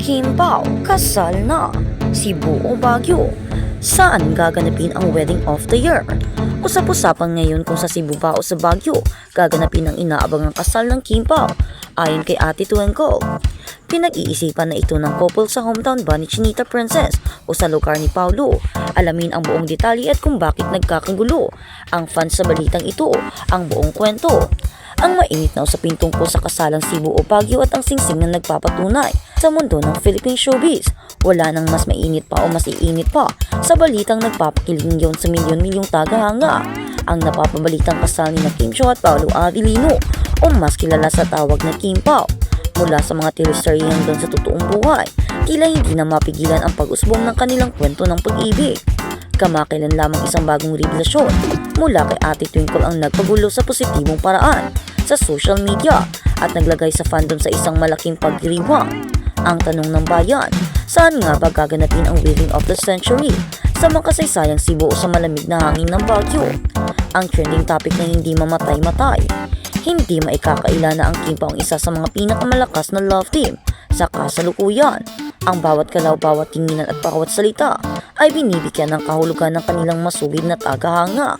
Kim Pao, kasal na. Cebu o Baguio? Saan gaganapin ang wedding of the year? Usap-usapan ngayon kung sa Cebu ba o sa Baguio gaganapin ang inaabangang kasal ng Kim Pao. Ayon kay Ate Twinkle, pinag-iisipan na ito ng couple sa hometown ba ni Chinita Princess o sa lugar ni Paolo. Alamin ang buong detalye at kung bakit nagkakagulo ang fans sa balitang ito, ang buong kwento. Ang mainit na usapin tungkol sa kasalang Cebu o Baguio at ang singsing na nagpapatunay sa mundo ng Philippine showbiz. Wala nang mas mainit pa o mas iinit pa sa balitang nagpapakiling yon sa milyon-milyong tagahanga. Ang napapabalitang kasal ni Kim Chiu at Paolo Avellino o mas kilala sa tawag na Kim Pao. Mula sa mga teleserye hanggang sa totoong buhay, tila hindi na mapigilan ang pag-usbong ng kanilang kwento ng pag-ibig. Kamakailan lamang isang bagong revelasyon mula kay Ate Twinkle ang nagpagulo sa positibong paraan sa social media at naglagay sa fandom sa isang malaking pagdiriwang. Ang tanong ng bayan, saan nga ba gaganapin ang wedding of the century? Sa makasaysayang Cebu o sa malamig na hangin ng Baguio? Ang trending topic na hindi mamatay-matay. Hindi maikakaila na ang Kim Pao ang isa sa mga pinakamalakas na love team sa kasalukuyan. Ang bawat galaw, bawat tinginan at bawat salita ay binibigyan ng kahulugan ng kanilang masugid na tagahanga.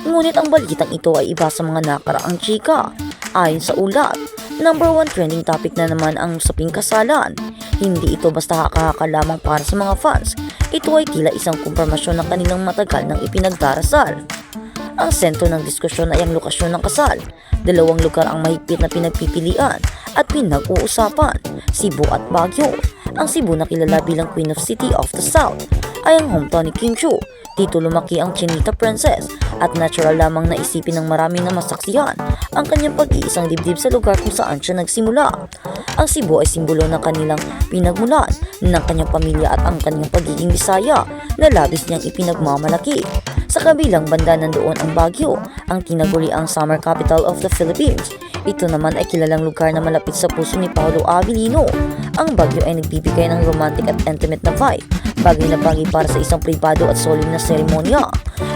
Ngunit ang balitang ito ay iba sa mga nakaraang chika. Ayon sa ulat, number 1 trending topic na naman ang usaping kasalan. Hindi ito basta haka-haka lamang para sa mga fans. Ito ay tila isang kumpirmasyon ng kanilang matagal ng ipinagdarasal. Ang sentro ng diskusyon ay ang lokasyon ng kasal. Dalawang lugar ang mahigpit na pinagpipilian at pinag-uusapan, Cebu at Baguio. Ang Cebu na kilala bilang Queen of City of the South ay ang hometown ni Kim Chiu. Dito lumaki ang Chinita Princess at natural lamang na isipin ng marami na masaksihan ang kanyang pag-iisang dibdib sa lugar kung saan siya nagsimula. Ang Cebu ay simbolo ng kanilang pinagmulan ng kanyang pamilya at ang kanyang pagiging Bisaya na labis niyang ipinagmamalaki. Sa kabilang banda nandoon ang Baguio, ang tinaguriang summer capital of the Philippines. Ito naman ay kilalang lugar na malapit sa puso ni Paolo Avellino. Ang Baguio ay nagbibigay ng romantic at intimate na vibe, bagay na bagay para sa isang pribado at solemn na seremonya.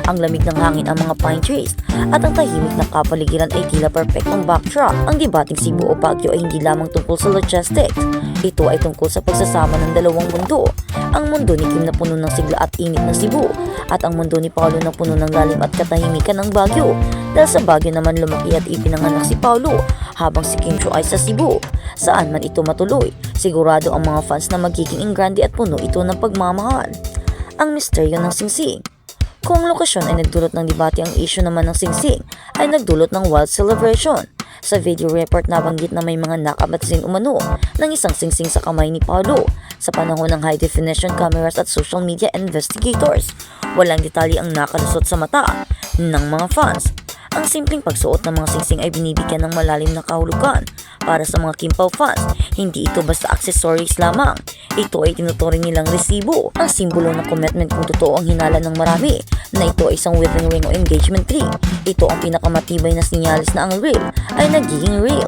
Ang lamig ng hangin, ang mga pine trees, at ang tahimik na kapaligiran ay tila perfectong backdrop. Ang debating Cebu o Baguio ay hindi lamang tungkol sa logistics. Ito ay tungkol sa pagsasama ng dalawang mundo. Ang mundo ni Kim na puno ng sigla at init ng Cebu, at ang mundo ni Paolo na puno ng lalim at katahimikan ng Baguio. Dahil sa Baguio naman lumaki at ipinanganak si Paolo, habang si Kim Chiu ay sa Cebu. Saan man ito matuloy, sigurado ang mga fans na magiging engrande at puno ito ng pagmamahal. Ang misteryo ng singsing. Kung ang lokasyon ay nagdulot ng debate, ang issue naman ng singsing ay nagdulot ng wild celebration. Sa video report nabanggit na may mga nakabatsin umano ng isang singsing sa kamay ni Paolo sa panahon ng high definition cameras at social media investigators. Walang detalye ang nakalusot sa mata ng mga fans. Ang simpleng pagsuot ng mga singsing ay binibigyan ng malalim na kahulugan para sa mga Kim Pao fans. Hindi ito basta accessories lamang. Ito ay tinuturing nilang resibo, ang simbolo ng commitment kung totoo ang hinala ng marami na ito ay isang wedding ring o engagement ring. Ito ang pinakamatibay na sinyalis na ang real ay nagiging real.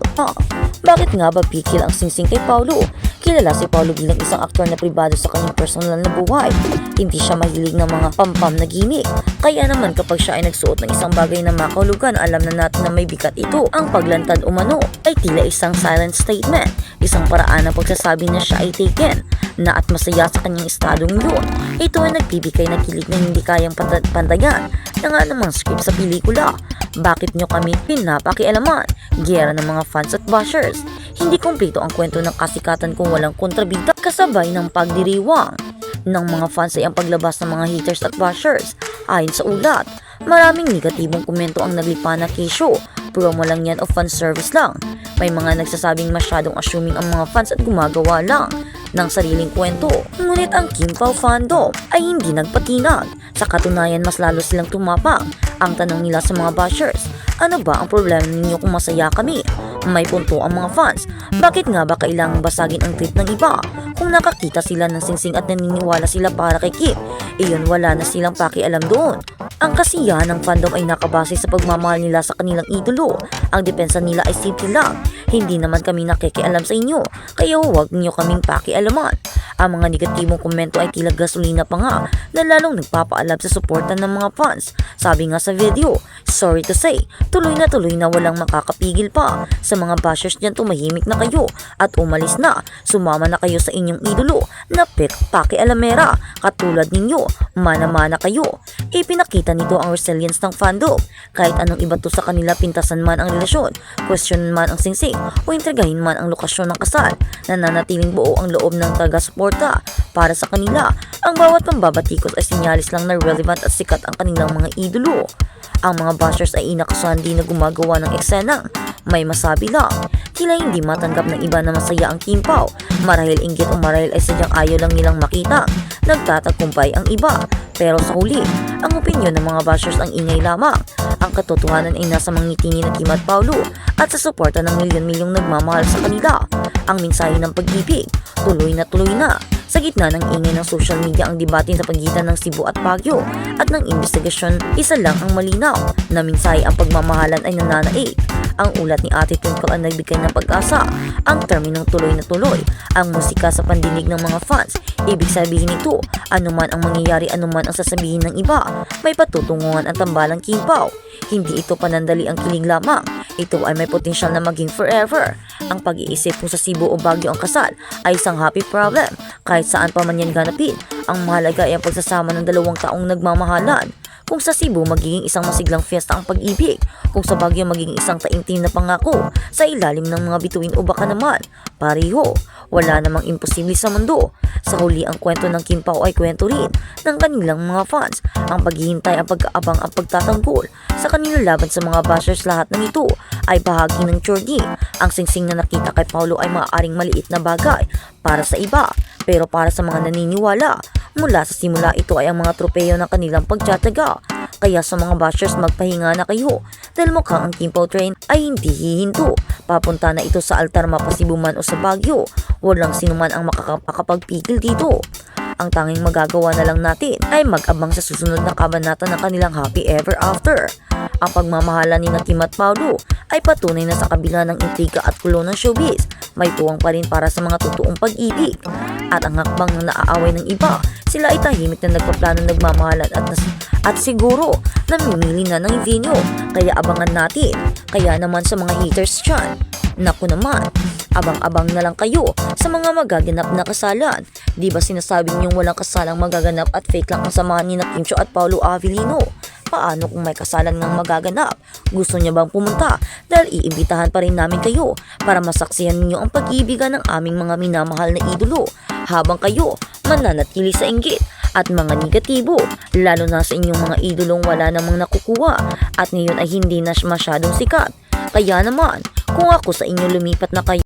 Bakit nga ba pikil ang singsing kay Paolo? Kilala si Paolo bilang isang aktor na pribado sa kanyang personal na buhay. Hindi siya mahilig ng mga pampam na gimmick. Kaya naman kapag siya ay nagsuot ng isang bagay na makahulugan, alam na natin na may bigat ito. Ang paglantad umano ay tila isang silent statement, isang paraan ng pagsasabi na siya ay taken na at masaya sa kanyang estadong yun. Ito ay nagbibigay ng kilig na hindi kayang pantayan na nga namang script sa pelikula. Bakit nyo kami pinapakialaman? Giyera ng mga fans at bashers. Hindi kumpleto ang kwento ng kasikatan kung walang kontrabida kasabay ng pagdiriwang ng mga fans ay ang paglabas ng mga haters at bashers. Ayon sa ulat, maraming negatibong komento ang naglipa na kay show. Promo lang yan o fan service lang. May mga nagsasabing masyadong assuming ang mga fans at gumagawa lang ng sariling kwento. Ngunit ang Kim Pao fandom ay hindi nagpatinag. Sa katunayan, mas lalo silang tumapang. Ang tanong nila sa mga bashers, ano ba ang problema ninyo kung masaya kami? May punto ang mga fans. Bakit nga ba kailangang basagin ang trip ng iba? Kung nakakita sila ng singsing at naniniwala sila para kay Kim, iyon wala na silang pakialam doon. Ang kasiyahan ng fandom ay nakabase sa pagmamahal nila sa kanilang idolo. Ang depensa nila ay simple lang. Hindi naman kami nakikialam sa inyo, kaya huwag niyo kaming pakialaman. Ang mga negatibong komento ay tila gasolina pa nga na lalong nagpapaalab sa suporta ng mga fans. Sabi nga sa video, sorry to say, tuloy na walang makakapigil pa. Sa mga bashers dyan, tumahimik na kayo at umalis na. Sumama na kayo sa inyong idolo na pakialamera. Katulad ninyo, mana-mana kayo. Ipinakita nito ang resilience ng fandom. Kahit anong iba to sa kanila, pintasan man ang relasyon, question man ang singsing, o intrigahin man ang lokasyon ng kasal, nananatiling buo ang loob ng taga-suporta. Para sa kanila, ang bawat pambabatikos ay sinyalis lang na relevant at sikat ang kanilang mga idolo. Ang mga bashers ay inakasandi na gumagawa ng eksenang may masabi lang. Tila hindi matanggap ng iba na masaya ang Kim Pao. Marahil inggit o marahil ay sadyang ayaw lang nilang makita nagtatagumpay ang iba. Pero sa huli, ang opinyon ng mga bashers ang ingay lamang. Ang katotohanan ay nasa mga ngiti ni Kim at Paolo at sa suporta ng milyon-milyong nagmamahal sa kanila. Ang mensahe ng pag-ibig, tuloy na. Sa gitna ng ingay ng social media ang debate sa pagitan ng Cebu at Baguio at ng investigasyon, isa lang ang malinaw na mensahe, ang pagmamahalan ay nananaig. Ang ulat ni Ate Twinkle ang nagbigay ng pag-asa. Ang terminong tuloy na tuloy, ang musika sa pandinig ng mga fans. Ibig sabihin nito, anuman ang mangyayari, anuman ang sasabihin ng iba, may patutunguhan ang tambalang Kim Pao. Hindi ito panandali ang kilig lamang. Ito ay may potensyal na maging forever. Ang pag-iisip kung sa Cebu o Baguio ang kasal ay isang happy problem. Kahit saan pa man yan ganapin, ang mahalaga ay ang pagsasama ng 2 taong nagmamahalan. Kung sa Cebu magiging isang masiglang fiesta ang pag-ibig, kung sa Baguio magiging isang taimtim na pangako sa ilalim ng mga bituin, o baka naman pareho, wala namang imposible sa mundo. Sa huli, ang kwento ng Kim Pao ay kwento rin ng kanilang mga fans. Ang paghihintay, ang pag-aabang, ang pagtatanggol sa kanilang laban sa mga bashers, lahat ng ito ay bahagi ng journey. Ang singsing na nakita kay Paolo ay maaaring maliit na bagay para sa iba, pero para sa mga naniniwala, mula sa simula ito ay ang mga tropeyo ng kanilang pagtiyataga. Kaya sa mga bashers, magpahinga na kayo dahil mukhang ang Kim Pao train ay hindi hihinto. Papunta na ito sa altar, mapasibo man o sa Baguio. Walang sinuman ang makakapagpigil dito. Ang tanging magagawa na lang natin ay mag-abang sa susunod na kabanata ng kanilang happy ever after. Ang pagmamahala ni Kim at Paolo ay patunay na sa kabila ng intriga at kulo ng showbiz, may tuwang pa rin para sa mga totoong pag-ibig. At ang hakbang na naaaway ng iba, sila ay tahimik na nagpaplano, nagmamahalan at siguro namimili na ng venue. Kaya abangan natin. Kaya naman sa mga haters dyan, naku naman, abang-abang na lang kayo sa mga magaganap na kasalan. Di ba sinasabi niyong walang kasalang magaganap at fake lang ang samahan ni Kim Chiu at Paolo Avellino? Paano kung may kasalan ngang magaganap? Gusto niya bang pumunta? Dahil iimbitahan pa rin namin kayo para masaksihan ninyo ang pag-ibigan ng aming mga minamahal na idolo. Habang kayo mananatili sa inggit at mga negatibo, lalo na sa inyong mga idolong wala namang nakukuha at ngayon ay hindi na masyadong sikat. Kaya naman, kung ako sa inyo, lumipat na kayo